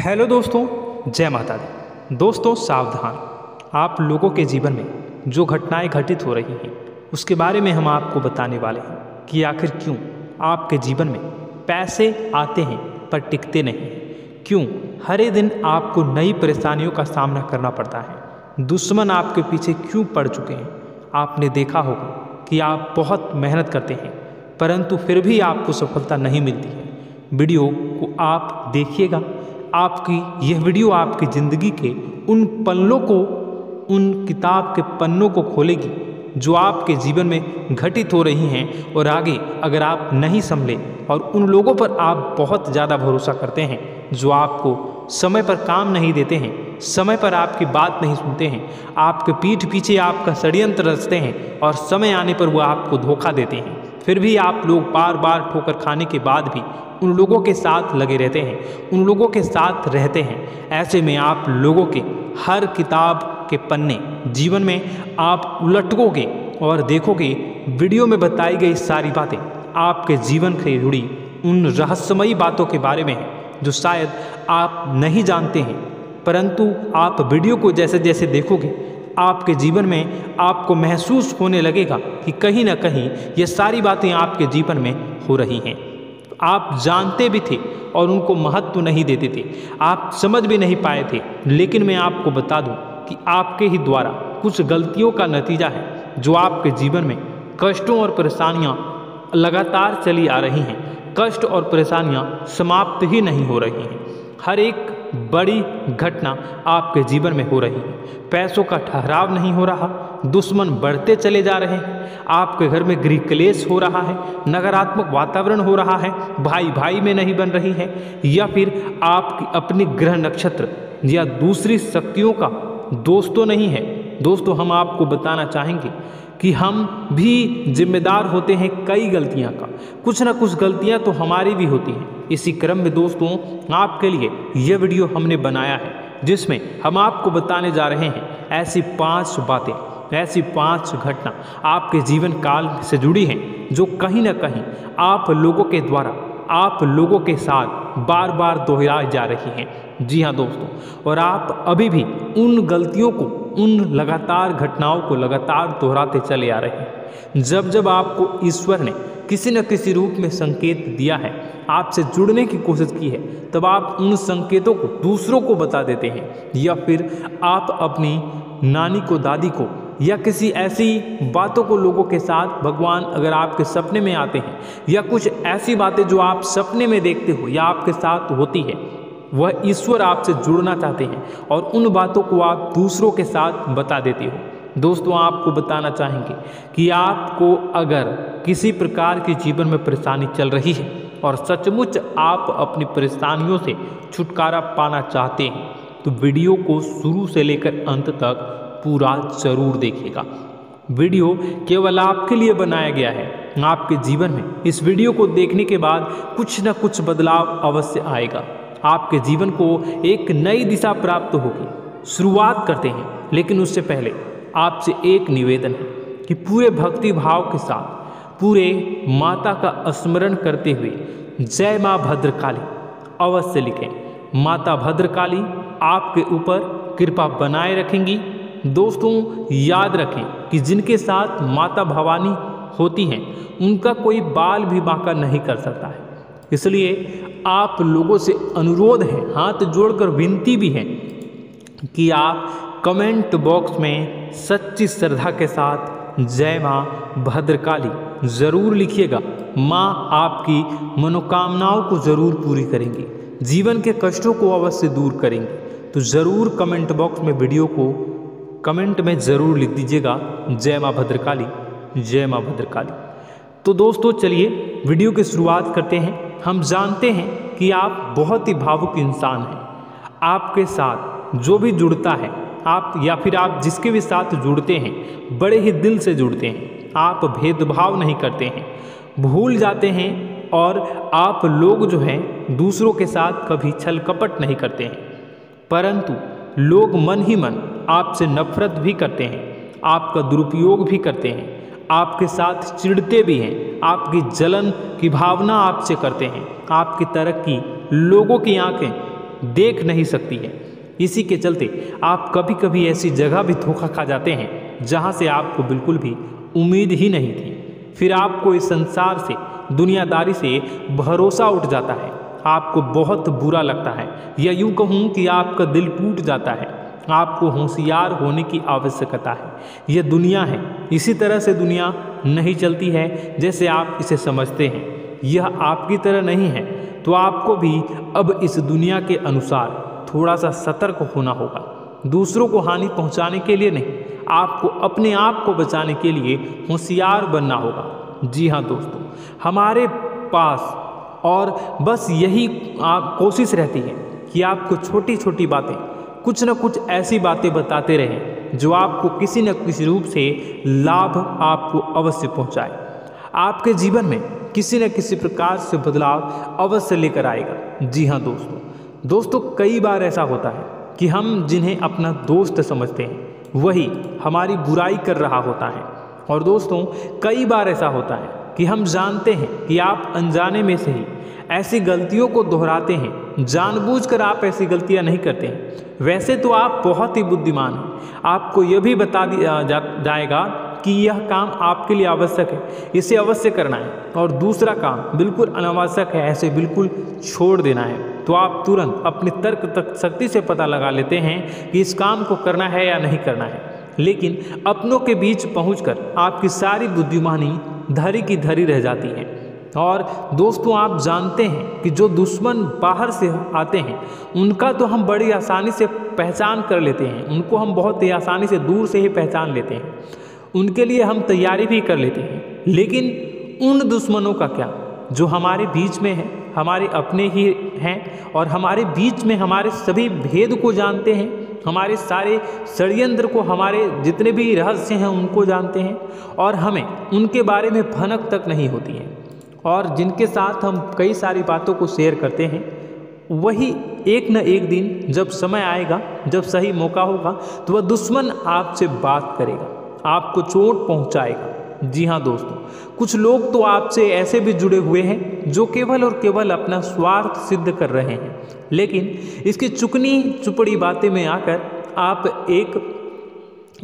Hello दोस्तों, जय माता दी। दोस्तों सावधान, आप लोगों के जीवन में जो घटनाएं घटित हो रही हैं उसके बारे में हम आपको बताने वाले हैं कि आखिर क्यों आपके जीवन में पैसे आते हैं पर टिकते नहीं हैं। क्यों हर दिन आपको नई परेशानियों का सामना करना पड़ता है। दुश्मन आपके पीछे क्यों पड़ चुके हैं। आपने देखा होगा कि आप बहुत मेहनत करते हैं परंतु फिर भी आपको सफलता नहीं मिलती है। वीडियो को आप देखिएगा। आपकी यह वीडियो आपकी ज़िंदगी के उन पन्नों को, उन किताब के पन्नों को खोलेगी जो आपके जीवन में घटित हो रही हैं। और आगे अगर आप नहीं संभले और उन लोगों पर आप बहुत ज़्यादा भरोसा करते हैं जो आपको समय पर काम नहीं देते हैं, समय पर आपकी बात नहीं सुनते हैं, आपके पीठ पीछे आपका षड्यंत्र रचते हैं और समय आने पर वो आपको धोखा देते हैं, फिर भी आप लोग बार बार ठोकर खाने के बाद भी उन लोगों के साथ लगे रहते हैं, उन लोगों के साथ रहते हैं। ऐसे में आप लोगों के हर किताब के पन्ने जीवन में आप उलटोगे और देखोगे वीडियो में बताई गई सारी बातें आपके जीवन से जुड़ी उन रहस्यमयी बातों के बारे में हैं जो शायद आप नहीं जानते हैं। परंतु आप वीडियो को जैसे जैसे देखोगे आपके जीवन में आपको महसूस होने लगेगा कि कहीं ना कहीं ये सारी बातें आपके जीवन में हो रही हैं। आप जानते भी थे और उनको महत्व नहीं देते थे, आप समझ भी नहीं पाए थे। लेकिन मैं आपको बता दूं कि आपके ही द्वारा कुछ गलतियों का नतीजा है जो आपके जीवन में कष्टों और परेशानियां लगातार चली आ रही हैं। कष्ट और परेशानियां समाप्त ही नहीं हो रही हैं। हर एक बड़ी घटना आपके जीवन में हो रही है। पैसों का ठहराव नहीं हो रहा, दुश्मन बढ़ते चले जा रहे हैं, आपके घर में गृह क्लेश हो रहा है, नकारात्मक वातावरण हो रहा है, भाई भाई में नहीं बन रही है, या फिर आपकी अपनी ग्रह नक्षत्र या दूसरी शक्तियों का दोस्तों नहीं है। दोस्तों हम आपको बताना चाहेंगे कि हम भी जिम्मेदार होते हैं कई गलतियां का। कुछ ना कुछ गलतियां तो हमारी भी होती हैं। इसी क्रम में दोस्तों आपके लिए यह वीडियो हमने बनाया है जिसमें हम आपको बताने जा रहे हैं ऐसी 5 बातें, ऐसी 5 घटना आपके जीवन काल से जुड़ी हैं जो कहीं ना कहीं आप लोगों के द्वारा आप लोगों के साथ बार बार दोहराई जा रही हैं। जी हाँ दोस्तों, और आप अभी भी उन गलतियों को, उन लगातार घटनाओं को लगातार दोहराते चले आ रहे हैं। जब जब आपको ईश्वर ने किसी न किसी रूप में संकेत दिया है, आपसे जुड़ने की कोशिश की है, तब आप उन संकेतों को दूसरों को बता देते हैं, या फिर आप अपनी नानी को, दादी को, या किसी ऐसी बातों को लोगों के साथ, भगवान अगर आपके सपने में आते हैं या कुछ ऐसी बातें जो आप सपने में देखते हो या आपके साथ होती है, वह ईश्वर आपसे जुड़ना चाहते हैं और उन बातों को आप दूसरों के साथ बता देते हो। दोस्तों आपको बताना चाहेंगे कि आपको अगर किसी प्रकार की जीवन में परेशानी चल रही है और सचमुच आप अपनी परेशानियों से छुटकारा पाना चाहते हैं तो वीडियो को शुरू से लेकर अंत तक पूरा जरूर देखिएगा। वीडियो केवल आपके लिए बनाया गया है। आपके जीवन में इस वीडियो को देखने के बाद कुछ न कुछ बदलाव अवश्य आएगा। आपके जीवन को एक नई दिशा प्राप्त होगी। शुरुआत करते हैं, लेकिन उससे पहले आपसे एक निवेदन है कि पूरे भक्ति भाव के साथ पूरे माता का स्मरण करते हुए जय माँ भद्रकाली अवश्य लिखें। माता भद्रकाली आपके ऊपर कृपा बनाए रखेंगी। दोस्तों याद रखें कि जिनके साथ माता भवानी होती हैं उनका कोई बाल भी बांका नहीं कर सकता है। इसलिए आप लोगों से अनुरोध है, हाथ जोड़कर विनती भी है कि आप कमेंट बॉक्स में सच्ची श्रद्धा के साथ जय माँ भद्रकाली ज़रूर लिखिएगा। माँ आपकी मनोकामनाओं को ज़रूर पूरी करेंगी, जीवन के कष्टों को अवश्य दूर करेंगी। तो ज़रूर कमेंट बॉक्स में वीडियो को कमेंट में ज़रूर लिख दीजिएगा जय माँ भद्रकाली, जय माँ भद्रकाली। तो दोस्तों चलिए वीडियो की शुरुआत करते हैं। हम जानते हैं कि आप बहुत ही भावुक इंसान हैं। आपके साथ जो भी जुड़ता है, आप या फिर आप जिसके भी साथ जुड़ते हैं बड़े ही दिल से जुड़ते हैं। आप भेदभाव नहीं करते हैं, भूल जाते हैं, और आप लोग जो हैं दूसरों के साथ कभी छल कपट नहीं करते हैं। परंतु लोग मन ही मन आपसे नफरत भी करते हैं, आपका दुरुपयोग भी करते हैं, आपके साथ चिढ़ते भी हैं, आपकी जलन की भावना आपसे करते हैं। आपकी तरक्की लोगों की आंखें देख नहीं सकती है। इसी के चलते आप कभी कभी ऐसी जगह भी धोखा खा जाते हैं जहाँ से आपको बिल्कुल भी उम्मीद ही नहीं थी। फिर आपको इस संसार से, दुनियादारी से भरोसा उठ जाता है, आपको बहुत बुरा लगता है, या यूँ कहूँ कि आपका दिल टूट जाता है। आपको होशियार होने की आवश्यकता है। यह दुनिया है, इसी तरह से दुनिया नहीं चलती है जैसे आप इसे समझते हैं। यह आपकी तरह नहीं है, तो आपको भी अब इस दुनिया के अनुसार थोड़ा सा सतर्क होना होगा। दूसरों को हानि पहुंचाने के लिए नहीं, आपको अपने आप को बचाने के लिए होशियार बनना होगा। जी हाँ दोस्तों, हमारे पास और बस यही कोशिश रहती है कि आपको छोटी छोटी बातें, कुछ न कुछ ऐसी बातें बताते रहें जो आपको किसी न किसी रूप से लाभ आपको अवश्य पहुंचाए, आपके जीवन में किसी न किसी प्रकार से बदलाव अवश्य लेकर आएगा। जी हाँ दोस्तों, कई बार ऐसा होता है कि हम जिन्हें अपना दोस्त समझते हैं वही हमारी बुराई कर रहा होता है। और दोस्तों, कई बार ऐसा होता है कि हम जानते हैं कि आप अनजाने में से ही ऐसी गलतियों को दोहराते हैं, जानबूझकर आप ऐसी गलतियां नहीं करते हैं। वैसे तो आप बहुत ही बुद्धिमान हैं, आपको यह भी बता दिया जाएगा कि यह काम आपके लिए आवश्यक है, इसे अवश्य करना है, और दूसरा काम बिल्कुल अनावश्यक है, ऐसे बिल्कुल छोड़ देना है। तो आप तुरंत अपनी तर्क शक्ति से पता लगा लेते हैं कि इस काम को करना है या नहीं करना है। लेकिन अपनों के बीच पहुंचकर आपकी सारी बुद्धिमानी धरी की धरी रह जाती है। और दोस्तों, आप जानते हैं कि जो दुश्मन बाहर से आते हैं उनका तो हम बड़ी आसानी से पहचान कर लेते हैं, उनको हम बहुत ही आसानी से दूर से ही पहचान लेते हैं, उनके लिए हम तैयारी भी कर लेते हैं। लेकिन उन दुश्मनों का क्या जो हमारे बीच में है, हमारे अपने ही हैं और हमारे बीच में हमारे सभी भेद को जानते हैं, हमारे सारे षड्यंत्र को, हमारे जितने भी रहस्य हैं उनको जानते हैं, और हमें उनके बारे में भनक तक नहीं होती है, और जिनके साथ हम कई सारी बातों को शेयर करते हैं, वही एक न एक दिन जब समय आएगा, जब सही मौका होगा, तो वह दुश्मन आपसे बात करेगा, आपको चोट पहुंचाएगा। जी हाँ दोस्तों, कुछ लोग तो आपसे ऐसे भी जुड़े हुए हैं जो केवल और केवल अपना स्वार्थ सिद्ध कर रहे हैं, लेकिन इसकी चुकनी चुपड़ी बातें में आकर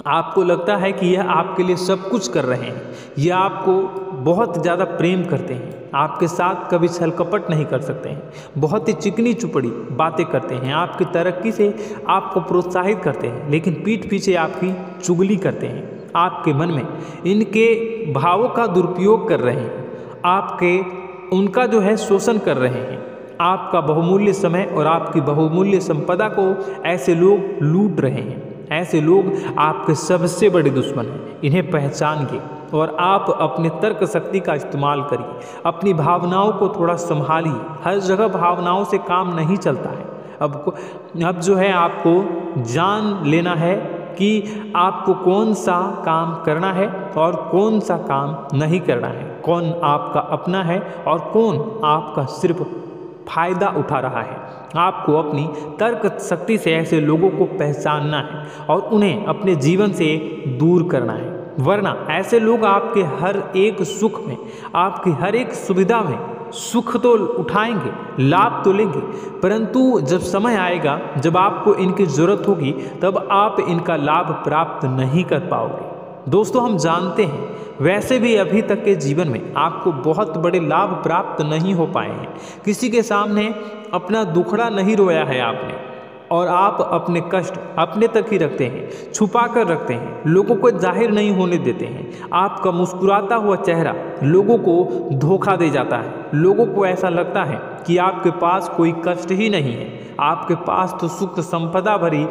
आपको लगता है कि यह आपके लिए सब कुछ कर रहे हैं, यह आपको बहुत ज़्यादा प्रेम करते हैं, आपके साथ कभी छल कपट नहीं कर सकते हैं, बहुत ही चिकनी चुपड़ी बातें करते हैं, आपकी तरक्की से आपको प्रोत्साहित करते हैं, लेकिन पीठ पीछे आपकी चुगली करते हैं, आपके मन में इनके भावों का दुरुपयोग कर रहे हैं, उनका जो है शोषण कर रहे हैं, आपका बहुमूल्य समय और आपकी बहुमूल्य संपदा को ऐसे लोग लूट रहे हैं। ऐसे लोग आपके सबसे बड़े दुश्मन हैं, इन्हें पहचानिए और आप अपने तर्क शक्ति का इस्तेमाल करिए, अपनी भावनाओं को थोड़ा संभालिए। हर जगह भावनाओं से काम नहीं चलता है। अब जो है आपको जान लेना है कि आपको कौन सा काम करना है और कौन सा काम नहीं करना है, कौन आपका अपना है और कौन आपका सिर्फ फायदा उठा रहा है। आपको अपनी तर्क शक्ति से ऐसे लोगों को पहचानना है और उन्हें अपने जीवन से दूर करना है, वरना ऐसे लोग आपके हर एक सुख में, आपकी हर एक सुविधा में सुख तो उठाएंगे, लाभ तो लेंगे, परंतु जब समय आएगा, जब आपको इनकी ज़रूरत होगी, तब आप इनका लाभ प्राप्त नहीं कर पाओगे। दोस्तों, हम जानते हैं वैसे भी अभी तक के जीवन में आपको बहुत बड़े लाभ प्राप्त नहीं हो पाए हैं, किसी के सामने अपना दुखड़ा नहीं रोया है आपने, और आप अपने कष्ट अपने तक ही रखते हैं, छुपा कर रखते हैं, लोगों को जाहिर नहीं होने देते हैं। आपका मुस्कुराता हुआ चेहरा लोगों को धोखा दे जाता है, लोगों को ऐसा लगता है कि आपके पास कोई कष्ट ही नहीं है, आपके पास तो सुख संपदा भरी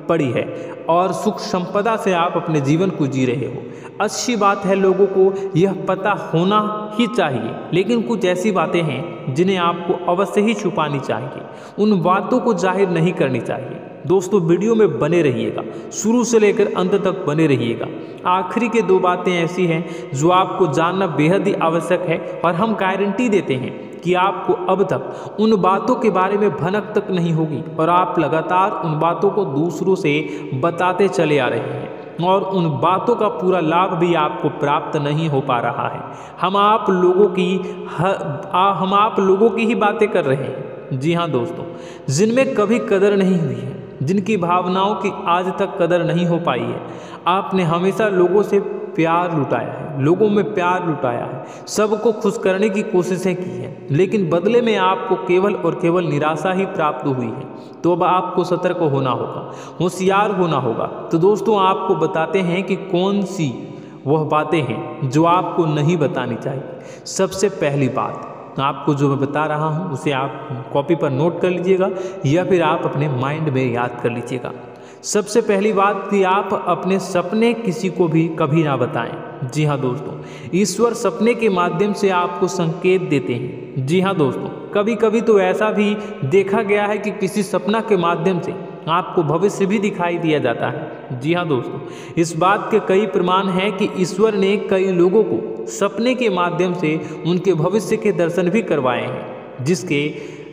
पड़ी है और सुख संपदा से आप अपने जीवन को जी रहे हो। अच्छी बात है, लोगों को यह पता होना ही चाहिए, लेकिन कुछ ऐसी बातें हैं जिन्हें आपको अवश्य ही छुपानी चाहिए, उन बातों को जाहिर नहीं करनी चाहिए। दोस्तों, वीडियो में बने रहिएगा, शुरू से लेकर अंत तक बने रहिएगा। आखिरी के 2 बातें ऐसी हैं जो आपको जानना बेहद ही आवश्यक है, और हम गारंटी देते हैं कि आपको अब तक उन बातों के बारे में भनक तक नहीं होगी, और आप लगातार उन बातों को दूसरों से बताते चले आ रहे हैं, और उन बातों का पूरा लाभ भी आपको प्राप्त नहीं हो पा रहा है। हम आप लोगों की ही बातें कर रहे हैं, जी हाँ दोस्तों, जिनमें कभी कदर नहीं हुई है, जिनकी भावनाओं की आज तक कदर नहीं हो पाई है। आपने हमेशा लोगों से प्यार लुटाया है, लोगों में प्यार लुटाया है, सबको खुश करने की कोशिशें की है, लेकिन बदले में आपको केवल और केवल निराशा ही प्राप्त हुई है। तो अब आपको सतर्क होना होगा, होशियार होना होगा। तो दोस्तों आपको बताते हैं कि कौन सी वह बातें हैं जो आपको नहीं बतानी चाहिए। सबसे पहली बात आपको जो मैं बता रहा हूँ उसे आप कॉपी पर नोट कर लीजिएगा या फिर आप अपने माइंड में याद कर लीजिएगा। सबसे पहली बात कि आप अपने सपने किसी को भी कभी ना बताएं। जी हाँ दोस्तों, ईश्वर सपने के माध्यम से आपको संकेत देते हैं। जी हाँ दोस्तों, कभी कभी तो ऐसा भी देखा गया है कि किसी सपना के माध्यम से आपको भविष्य भी दिखाई दिया जाता है। जी हाँ दोस्तों, इस बात के कई प्रमाण हैं कि ईश्वर ने कई लोगों को सपने के माध्यम से उनके भविष्य के दर्शन भी करवाए हैं,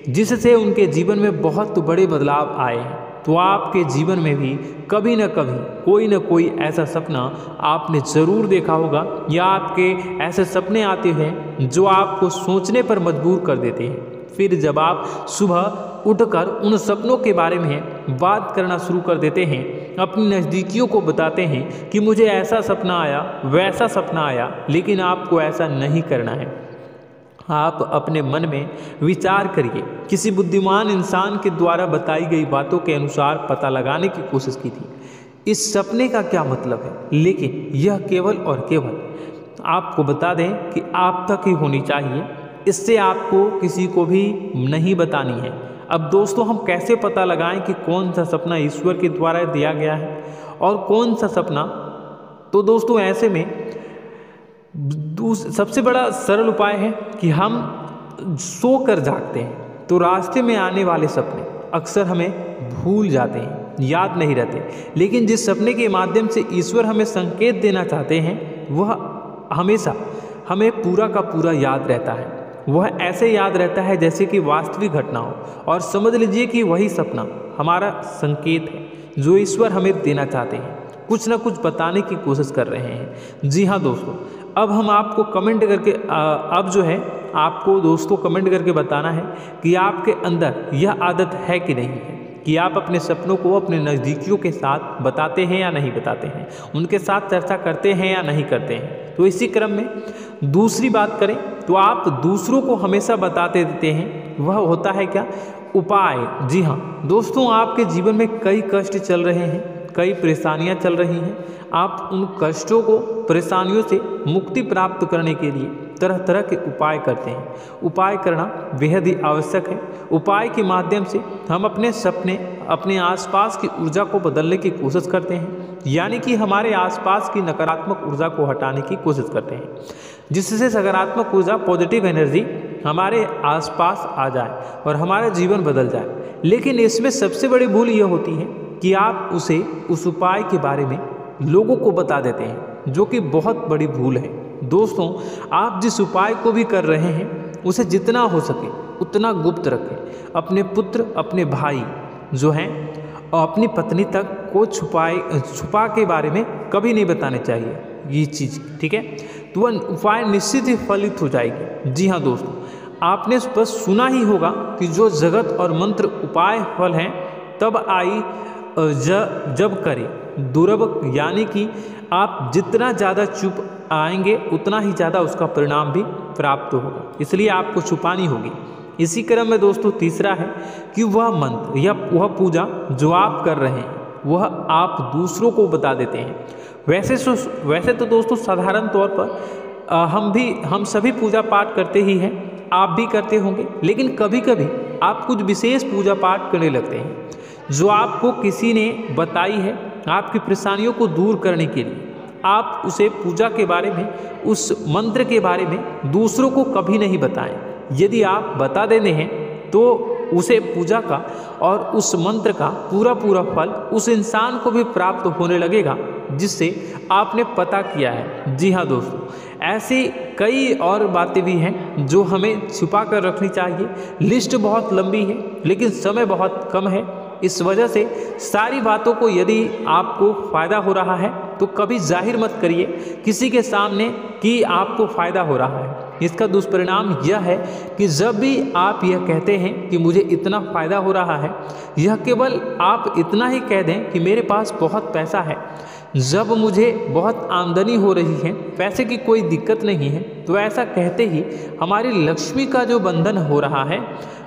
जिससे उनके जीवन में बहुत बड़े बदलाव आए हैं। तो आपके जीवन में भी कभी न कभी कोई न कोई ऐसा सपना आपने ज़रूर देखा होगा, या आपके ऐसे सपने आते हैं जो आपको सोचने पर मजबूर कर देते हैं। फिर जब आप सुबह उठकर उन सपनों के बारे में बात करना शुरू कर देते हैं, अपनी नज़दीकियों को बताते हैं कि मुझे ऐसा सपना आया, वैसा सपना आया, लेकिन आपको ऐसा नहीं करना है। आप अपने मन में विचार करिए। किसी बुद्धिमान इंसान के द्वारा बताई गई बातों के अनुसार पता लगाने की कोशिश की थी इस सपने का क्या मतलब है, लेकिन यह केवल और केवल आपको बता दें कि आप तक ही होनी चाहिए। इससे आपको किसी को भी नहीं बतानी है। अब दोस्तों हम कैसे पता लगाएं कि कौन सा सपना ईश्वर के द्वारा दिया गया है और कौन सा सपना? तो दोस्तों ऐसे में सबसे बड़ा सरल उपाय है कि हम सो कर जागते हैं तो रास्ते में आने वाले सपने अक्सर हमें भूल जाते हैं, याद नहीं रहते। लेकिन जिस सपने के माध्यम से ईश्वर हमें संकेत देना चाहते हैं वह हमेशा हमें पूरा का पूरा याद रहता है। वह ऐसे याद रहता है जैसे कि वास्तविक घटना हो, और समझ लीजिए कि वही सपना हमारा संकेत है जो ईश्वर हमें देना चाहते हैं, कुछ ना कुछ बताने की कोशिश कर रहे हैं। जी हाँ दोस्तों, अब हम आपको कमेंट करके अब जो है आपको दोस्तों कमेंट करके बताना है कि आपके अंदर यह आदत है कि नहीं है कि आप अपने सपनों को अपने नज़दीकियों के साथ बताते हैं या नहीं बताते हैं, उनके साथ चर्चा करते हैं या नहीं करते हैं। तो इसी क्रम में दूसरी बात करें तो आप दूसरों को हमेशा बताते देते हैं, वह होता है क्या? उपाय। जी हाँ दोस्तों, आपके जीवन में कई कष्ट चल रहे हैं, कई परेशानियां चल रही हैं। आप उन कष्टों को, परेशानियों से मुक्ति प्राप्त करने के लिए तरह तरह के उपाय करते हैं। उपाय करना बेहद ही आवश्यक है। उपाय के माध्यम से हम अपने सपने, अपने आसपास की ऊर्जा को बदलने की कोशिश करते हैं, यानी कि हमारे आसपास की नकारात्मक ऊर्जा को हटाने की कोशिश करते हैं, जिससे सकारात्मक ऊर्जा, पॉजिटिव एनर्जी हमारे आसपास आ जाए और हमारा जीवन बदल जाए। लेकिन इसमें सबसे बड़ी भूल यह होती है कि आप उस उपाय के बारे में लोगों को बता देते हैं, जो कि बहुत बड़ी भूल है। दोस्तों आप जिस उपाय को भी कर रहे हैं उसे जितना हो सके उतना गुप्त रखें। अपने पुत्र, अपने भाई जो हैं और अपनी पत्नी तक को छुपा के बारे में कभी नहीं बताने चाहिए ये चीज़, ठीक है? तो वह उपाय निश्चित ही फलित हो जाएगी। जी हाँ दोस्तों, आपने बस सुना ही होगा कि जो जगत और मंत्र उपाय फल हैं तब आई जब करे दुर्लभ, यानी कि आप जितना ज़्यादा चुप आएंगे उतना ही ज़्यादा उसका परिणाम भी प्राप्त होगा, इसलिए आपको छुपानी होगी। इसी क्रम में दोस्तों तीसरा है कि वह मंत्र या वह पूजा जो आप कर रहे हैं वह आप दूसरों को बता देते हैं। वैसे तो दोस्तों साधारण तौर पर हम सभी पूजा पाठ करते ही हैं, आप भी करते होंगे, लेकिन कभी कभी आप कुछ विशेष पूजा पाठ करने लगते हैं जो आपको किसी ने बताई है आपकी परेशानियों को दूर करने के लिए। आप उसे पूजा के बारे में, उस मंत्र के बारे में दूसरों को कभी नहीं बताएं। यदि आप बता देते हैं तो उसे पूजा का और उस मंत्र का पूरा फल उस इंसान को भी प्राप्त होने लगेगा जिससे आपने पता किया है। जी हाँ दोस्तों, ऐसी कई और बातें भी हैं जो हमें छुपा कर रखनी चाहिए। लिस्ट बहुत लंबी है लेकिन समय बहुत कम है, इस वजह से सारी बातों को यदि आपको फ़ायदा हो रहा है तो कभी जाहिर मत करिए किसी के सामने कि आपको फ़ायदा हो रहा है। इसका दुष्परिणाम यह है कि जब भी आप यह कहते हैं कि मुझे इतना फ़ायदा हो रहा है, यह केवल आप इतना ही कह दें कि मेरे पास बहुत पैसा है, जब मुझे बहुत आमदनी हो रही है, पैसे की कोई दिक्कत नहीं है, तो ऐसा कहते ही हमारी लक्ष्मी का जो बंधन हो रहा है,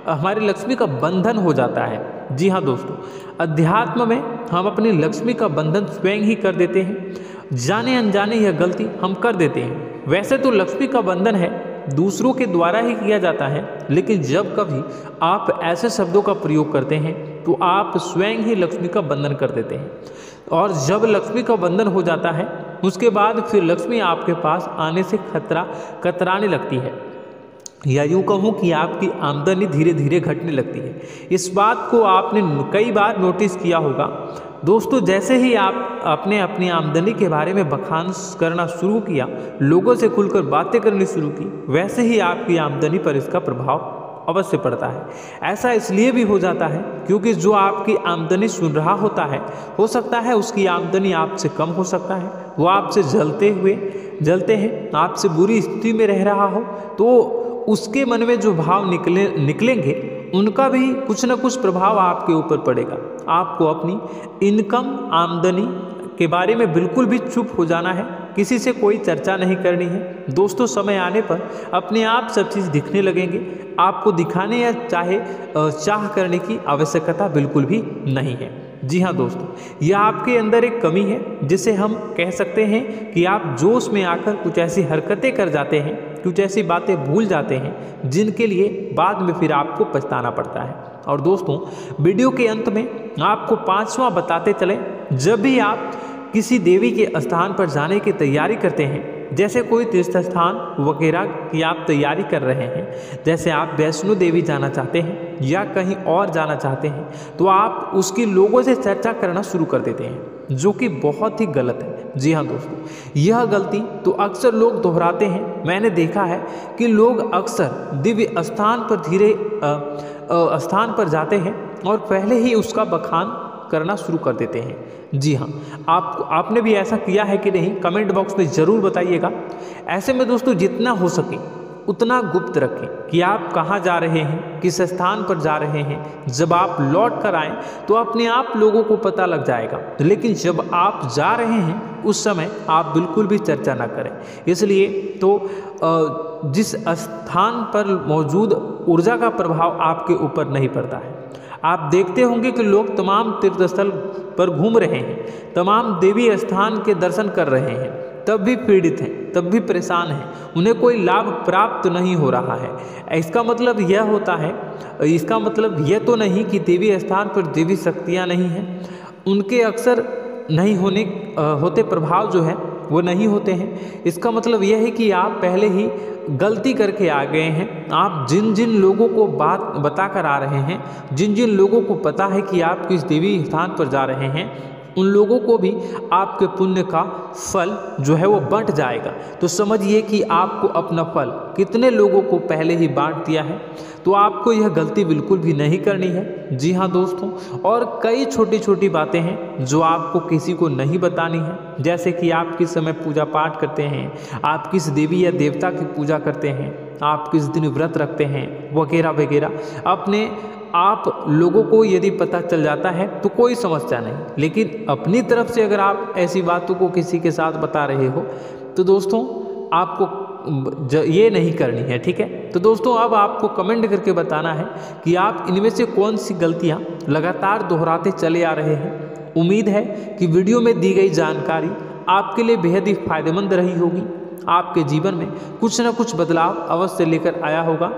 हमारी लक्ष्मी का बंधन हो जाता है। जी हाँ दोस्तों, अध्यात्म में हम अपनी लक्ष्मी का बंधन स्वयं ही कर देते हैं। जाने अनजाने यह गलती हम कर देते हैं। वैसे तो लक्ष्मी का बंधन है दूसरों के द्वारा ही किया जाता है, लेकिन जब कभी आप ऐसे शब्दों का प्रयोग करते हैं तो आप स्वयं ही लक्ष्मी का बंधन कर देते हैं। और जब लक्ष्मी का बंधन हो जाता है उसके बाद फिर लक्ष्मी आपके पास आने से कतराने लगती है, या यूँ कहूँ कि आपकी आमदनी धीरे धीरे घटने लगती है। इस बात को आपने कई बार नोटिस किया होगा दोस्तों। जैसे ही आप अपनी आमदनी के बारे में बखान करना शुरू किया, लोगों से खुलकर बातें करनी शुरू की, वैसे ही आपकी आमदनी पर इसका प्रभाव अवश्य पड़ता है। ऐसा इसलिए भी हो जाता है क्योंकि जो आपकी आमदनी सुन रहा होता है, हो सकता है उसकी आमदनी आपसे कम हो सकता है, वो आपसे जलते हैं, आपसे बुरी स्थिति में रह रहा हो, तो उसके मन में जो भाव निकलेंगे उनका भी कुछ न कुछ प्रभाव आपके ऊपर पड़ेगा। आपको अपनी इनकम आमदनी के बारे में बिल्कुल भी चुप हो जाना है, किसी से कोई चर्चा नहीं करनी है। दोस्तों, समय आने पर अपने आप सब चीज़ दिखने लगेंगे। आपको दिखाने या चाह करने की आवश्यकता बिल्कुल भी नहीं है। जी हाँ दोस्तों, यह आपके अंदर एक कमी है जिसे हम कह सकते हैं कि आप जोश में आकर कुछ ऐसी हरकतें कर जाते हैं, कुछ ऐसी बातें भूल जाते हैं जिनके लिए बाद में फिर आपको पछताना पड़ता है। और दोस्तों, वीडियो के अंत में आपको 5वां बताते चले, जब भी आप किसी देवी के स्थान पर जाने की तैयारी करते हैं, जैसे कोई तीर्थ स्थान वगैरह की आप तैयारी कर रहे हैं, जैसे आप वैष्णो देवी जाना चाहते हैं या कहीं और जाना चाहते हैं, तो आप उसकी लोगों से चर्चा करना शुरू कर देते हैं, जो कि बहुत ही गलत है। जी हाँ दोस्तों, यह गलती तो अक्सर लोग दोहराते हैं। मैंने देखा है कि लोग अक्सर दिव्य स्थान पर जाते हैं और पहले ही उसका बखान करना शुरू कर देते हैं। जी हाँ, आपने भी ऐसा किया है कि नहीं, कमेंट बॉक्स में ज़रूर बताइएगा। ऐसे में दोस्तों, जितना हो सके उतना गुप्त रखें कि आप कहाँ जा रहे हैं, किस स्थान पर जा रहे हैं। जब आप लौट कर आएँ तो अपने आप लोगों को पता लग जाएगा, लेकिन जब आप जा रहे हैं उस समय आप बिल्कुल भी चर्चा ना करें। इसलिए तो जिस स्थान पर मौजूद ऊर्जा का प्रभाव आपके ऊपर नहीं पड़ता है। आप देखते होंगे कि लोग तमाम तीर्थस्थल पर घूम रहे हैं, तमाम देवी स्थान के दर्शन कर रहे हैं, तब भी पीड़ित हैं, तब भी परेशान हैं, उन्हें कोई लाभ प्राप्त नहीं हो रहा है। इसका मतलब यह होता है, इसका मतलब यह तो नहीं कि देवी स्थान पर देवी शक्तियाँ नहीं हैं, उनके अक्सर नहीं होते प्रभाव जो है वो नहीं होते हैं। इसका मतलब यह है कि आप पहले ही गलती करके आ गए हैं। आप जिन जिन लोगों को बात बता कर आ रहे हैं, जिन जिन लोगों को पता है कि आप किस देवी स्थान पर जा रहे हैं, उन लोगों को भी आपके पुण्य का फल जो है वो बंट जाएगा। तो समझिए कि आपको अपना फल कितने लोगों को पहले ही बांट दिया है। तो आपको यह गलती बिल्कुल भी नहीं करनी है। जी हाँ दोस्तों, और कई छोटी छोटी बातें हैं जो आपको किसी को नहीं बतानी है, जैसे कि आप किस समय पूजा पाठ करते हैं, आप किस देवी या देवता की पूजा करते हैं, आप किस दिन व्रत रखते हैं, वगैरह वगैरह। अपने आप लोगों को यदि पता चल जाता है तो कोई समस्या नहीं, लेकिन अपनी तरफ से अगर आप ऐसी बातों को किसी के साथ बता रहे हो तो दोस्तों आपको ये नहीं करनी है, ठीक है। तो दोस्तों, अब आपको कमेंट करके बताना है कि आप इनमें से कौन सी गलतियां लगातार दोहराते चले आ रहे हैं। उम्मीद है कि वीडियो में दी गई जानकारी आपके लिए बेहद ही फायदेमंद रही होगी, आपके जीवन में कुछ न कुछ बदलाव अवश्य लेकर आया होगा।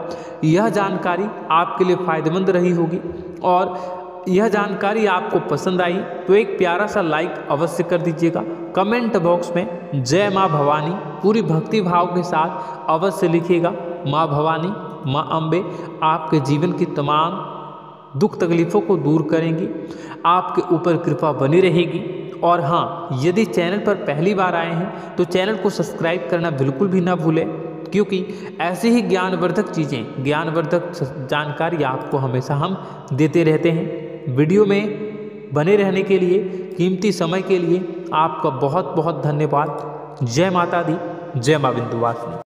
यह जानकारी आपके लिए फायदेमंद रही होगी और यह जानकारी आपको पसंद आई तो एक प्यारा सा लाइक अवश्य कर दीजिएगा। कमेंट बॉक्स में जय माँ भवानी पूरी भक्ति भाव के साथ अवश्य लिखिएगा। माँ भवानी, माँ अम्बे आपके जीवन की तमाम दुख तकलीफ़ों को दूर करेंगी, आपके ऊपर कृपा बनी रहेगी। और हाँ, यदि चैनल पर पहली बार आए हैं तो चैनल को सब्सक्राइब करना बिल्कुल भी ना भूलें, क्योंकि ऐसी ही ज्ञानवर्धक चीज़ें, ज्ञानवर्धक जानकारी आपको हमेशा हम देते रहते हैं। वीडियो में बने रहने के लिए, कीमती समय के लिए आपका बहुत बहुत धन्यवाद। जय माता दी, जय माँ विंध्यवासिनी।